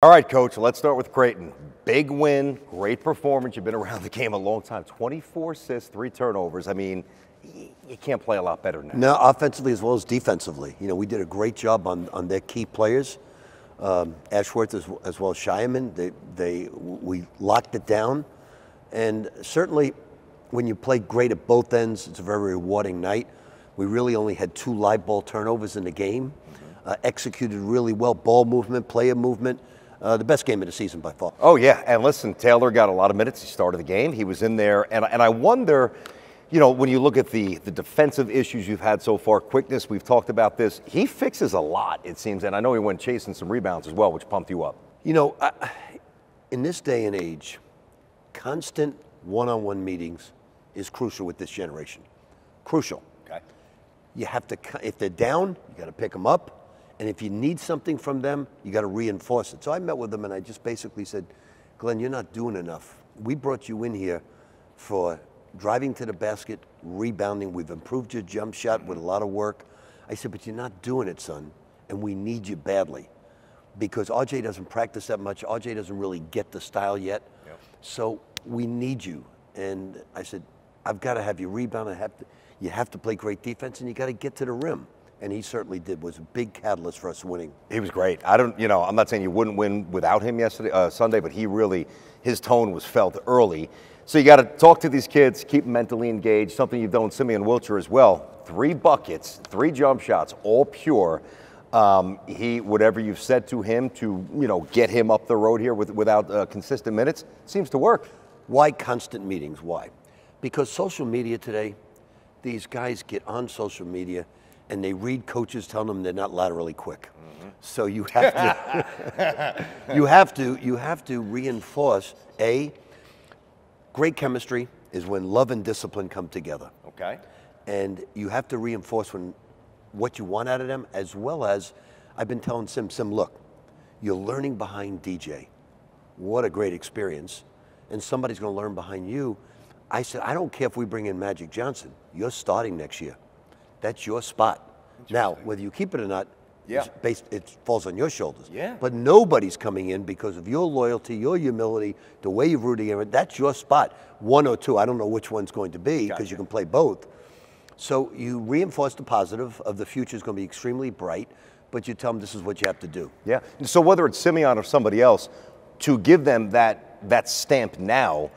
All right, Coach, let's start with Creighton. Big win, great performance. You've been around the game a long time. 24 assists, 3 turnovers. I mean, you can't play a lot better than that. No, offensively as well as defensively. You know, we did a great job on their key players. Ashworth as well as Shireman. We locked it down. And certainly when you play great at both ends, it's a very rewarding night. We really only had 2 live ball turnovers in the game. Executed really well, ball movement, player movement. The best game of the season by far. Oh, yeah. And listen, Taylor got a lot of minutes. He started the game. He was in there. And I wonder, you know, when you look at the defensive issues you've had so far, quickness, we've talked about this. He fixes a lot, it seems. And I know he went chasing some rebounds as well, which pumped you up. You know, in this day and age, constant one-on-one meetings is crucial with this generation. Crucial. Okay. You have to, if they're down, you got to pick them up. And if you need something from them, you got to reinforce it. So I met with them and I just basically said, Glenn, you're not doing enough. We brought you in here for driving to the basket, rebounding. We've improved your jump shot with a lot of work. I said, but you're not doing it, son, and we need you badly. Because RJ doesn't practice that much. RJ doesn't really get the style yet. Yep. So we need you. And I said, I've got to have you rebound. You have to play great defense, and you got to get to the rim. And he certainly did. Was a big catalyst for us winning. He was great. I'm not saying you wouldn't win without him Sunday, but his tone was felt early. So you got to talk to these kids, keep them mentally engaged, something you've done with Simeon Wilcher as well. 3 buckets, 3 jump shots, all pure. Whatever you've said to him to, get him up the road here without consistent minutes, seems to work. Why constant meetings? Why? Because social media today, these guys get on social media and they read coaches telling them they're not laterally quick. Mm-hmm. So you have to, you have to reinforce, great chemistry is when love and discipline come together. Okay. And you have to reinforce what you want out of them, as well as, I've been telling Sim, look, you're learning behind DJ. What a great experience. And somebody's gonna learn behind you. I said, I don't care if we bring in Magic Johnson. You're starting next year. That's your spot. Now, whether you keep it or not, it falls on your shoulders. Yeah. But nobody's coming in because of your loyalty, your humility, the way you've rooted against it. That's your spot. 1 or 2. I don't know which one's going to be because you can play both. So you reinforce the positive of the future is going to be extremely bright, but you tell them this is what you have to do. Yeah. So whether it's Simeon or somebody else, to give them that stamp now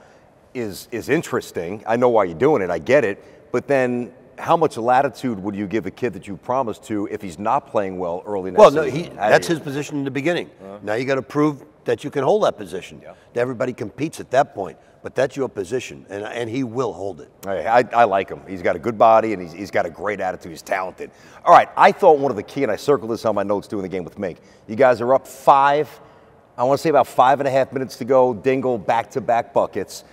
is interesting. I know why you're doing it. I get it. But then, how much latitude would you give a kid that you promised to if he's not playing well early next season? That's his position in the beginning. Now you got to prove that you can hold that position. Yeah. Everybody competes at that point, but that's your position, and he will hold it. I like him. He's got a good body, and he's got a great attitude. He's talented. All right, I thought one of the key, and I circled this on my notes doing the game with Mink. You guys are up 5. I want to say about 5.5 minutes to go. Dingle back-to-back buckets.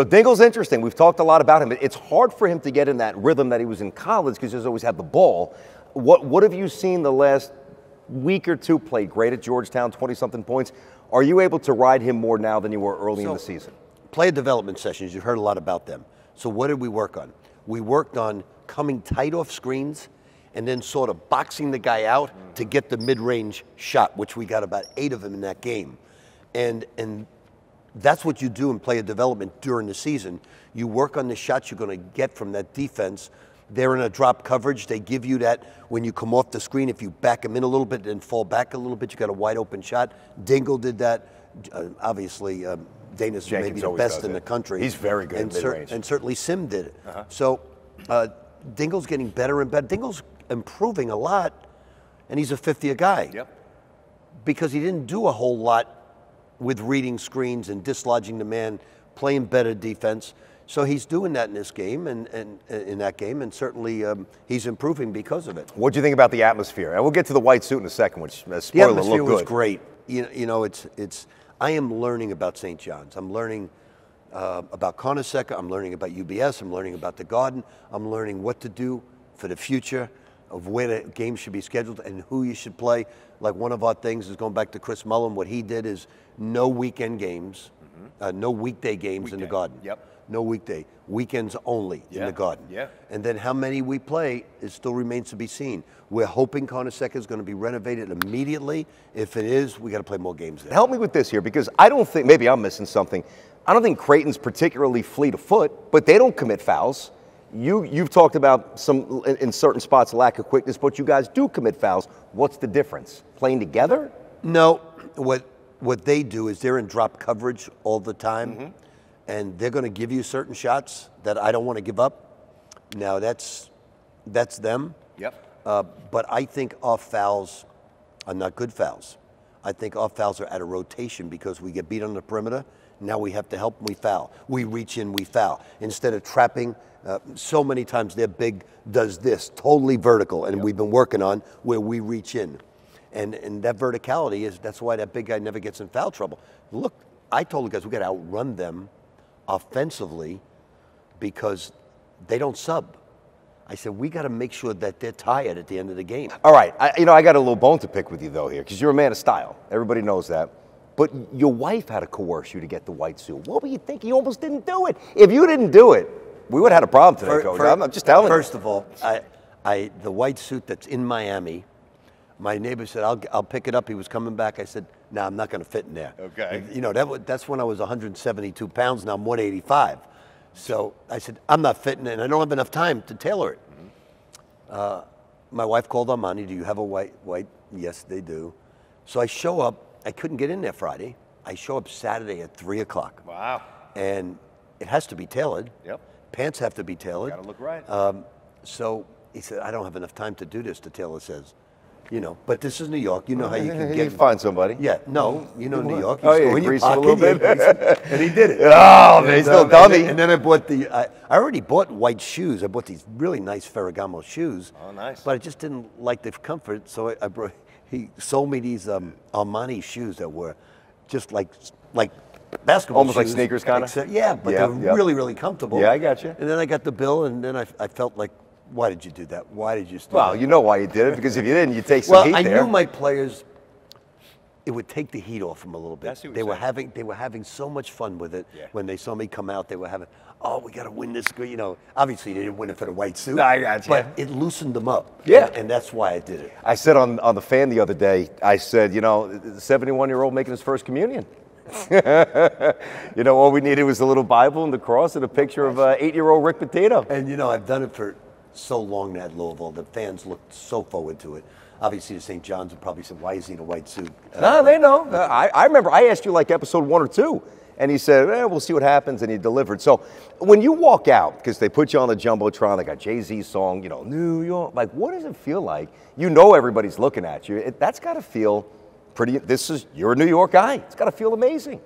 Dingle's interesting. We've talked a lot about him. It's hard for him to get in that rhythm that he was in college because he's always had the ball. What have you seen the last week or two? Played great at Georgetown, 20-something points. Are you able to ride him more now than you were early in the season? Player development sessions, you've heard a lot about them. So what did we work on? We worked on coming tight off screens and then sort of boxing the guy out to get the mid-range shot, which we got about 8 of them in that game. And that's what you do in player development during the season. You work on the shots you're going to get from that defense. They're in a drop coverage. They give you that when you come off the screen. If you back them in a little bit and fall back a little bit, you got a wide open shot. Dingle did that. Obviously, Dana's maybe the best in the country. He's very good in mid-range. And certainly Sim did it. So Dingle's getting better and better. Dingle's improving a lot, and he's a fifth-year guy. Yep. Because he didn't do a whole lot with reading screens and dislodging the man, playing better defense. So he's doing that in this game and in that game, and certainly he's improving because of it. What do you think about the atmosphere? And we'll get to the white suit in a second, which, spoiler, the atmosphere looked good. was great. I am learning about St. John's. I'm learning about Coneseca. I'm learning about UBS. I'm learning about the Garden. I'm learning what to do for the future of where the game should be scheduled and who you should play. Like one of our things is going back to Chris Mullen. What he did is no weekend games, no weekday games in the Garden. Yep. no weekday, weekends only in the Garden. Yeah. And then how many we play, it still remains to be seen. We're hoping Carnesecca is going to be renovated immediately. If it is, we got to play more games there. Help me with this here, because I don't think, maybe I'm missing something. I don't think Creighton's particularly fleet of foot, but they don't commit fouls. You've talked about some, in certain spots, lack of quickness, but you guys do commit fouls. What's the difference? Playing together? No, what they do is they're in drop coverage all the time, and they're going to give you certain shots that I don't want to give up. Now that's them. Yep. But I think off fouls are not good fouls. I think off fouls are out of rotation because we get beat on the perimeter. Now we have to help, we foul. We reach in, we foul. Instead of trapping, so many times their big does this, totally vertical, and we've been working on where we reach in. And that verticality that's why that big guy never gets in foul trouble. Look, I told the guys we got to outrun them offensively because they don't sub. I said, we got to make sure that they're tired at the end of the game. All right, I got a little bone to pick with you, though, here, because you're a man of style. Everybody knows that. But your wife had to coerce you to get the white suit. What were you thinking? You almost didn't do it. If you didn't do it, we would have had a problem today, Coach. I'm just telling you. First of all, the white suit that's in Miami, my neighbor said, I'll pick it up. He was coming back. I said, no, I'm not going to fit in there. Okay. And, that's when I was 172 pounds. Now I'm 185. So I said, I'm not fitting in. I don't have enough time to tailor it. My wife called Armani. Do you have a white? Yes, they do. So I show up. I couldn't get in there Friday. I show up Saturday at 3 o'clock. Wow. And it has to be tailored. Yep. Pants have to be tailored. Got to look right. So he said, I don't have enough time to do this, the tailor says. But this is New York. You know how you can get... find somebody. Yeah, no, New York. Oh, yeah, grease a little bit. And he did it. Oh, man, he's no dummy. And then I bought I already bought white shoes. I bought these really nice Ferragamo shoes. Oh, nice. But I just didn't like the comfort, so he sold me these Armani shoes that were just like basketball almost shoes. like sneakers, kind of? Yeah, but they're really, really comfortable. Yeah, I got you. And then I got the bill, and then I felt like, why did you do that? Why did you do that? Well, you know why you did it, because if you didn't, you'd take some heat there. Well, I knew my players, it would take the heat off them a little bit. That's what They were having so much fun with it. Yeah. When they saw me come out, they were having, oh, we got to win this. Obviously they didn't win it for the white suit. No, I got you. But it loosened them up. Yeah. And that's why I did it. I said on the fan the other day, I said, the 71-year-old making his first communion. All we needed was a little Bible and the cross and a picture of 8-year-old Rick Pitino. And, I've done it for so long now at Louisville. The fans looked so forward to it. Obviously, the St. John's would probably say, why is he in a white suit? No, they know. I remember I asked you like episode 1 or 2, and he said, we'll see what happens, and he delivered. So when you walk out, because they put you on the Jumbotron, they got Jay-Z's song, New York, like what does it feel like? Everybody's looking at you. That's got to feel pretty, you're a New York guy. It's got to feel amazing.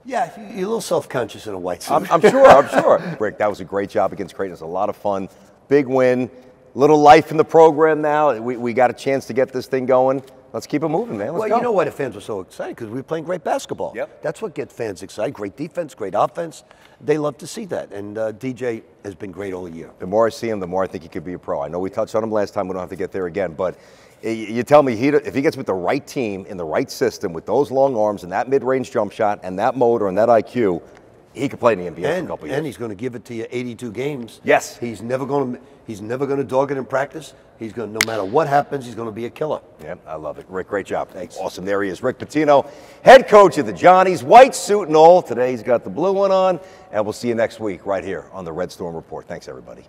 Yeah, you're a little self-conscious in a white suit. I'm sure. Rick, that was a great job against Creighton. It was a lot of fun. Big win. Little life in the program now. We got a chance to get this thing going. Let's keep it moving, man. Let's go. You know why the fans were so excited? Because we were playing great basketball. Yep. That's what gets fans excited. Great defense, great offense. They love to see that. And DJ has been great all year. The more I see him, the more I think he could be a pro. I know we touched on him last time. We don't have to get there again. But you tell me, if he gets with the right team, in the right system, with those long arms and that mid-range jump shot and that motor and that IQ, he could play in the NBA for a couple years. And he's going to give it to you 82 games. Yes. He's never going to dog it in practice. He's going to, no matter what happens, he's going to be a killer. Yeah, I love it. Rick, great job. Thanks. Awesome. There he is, Rick Pitino, head coach of the Johnnies, white suit and all. Today he's got the blue one on, and we'll see you next week right here on the Red Storm Report. Thanks, everybody.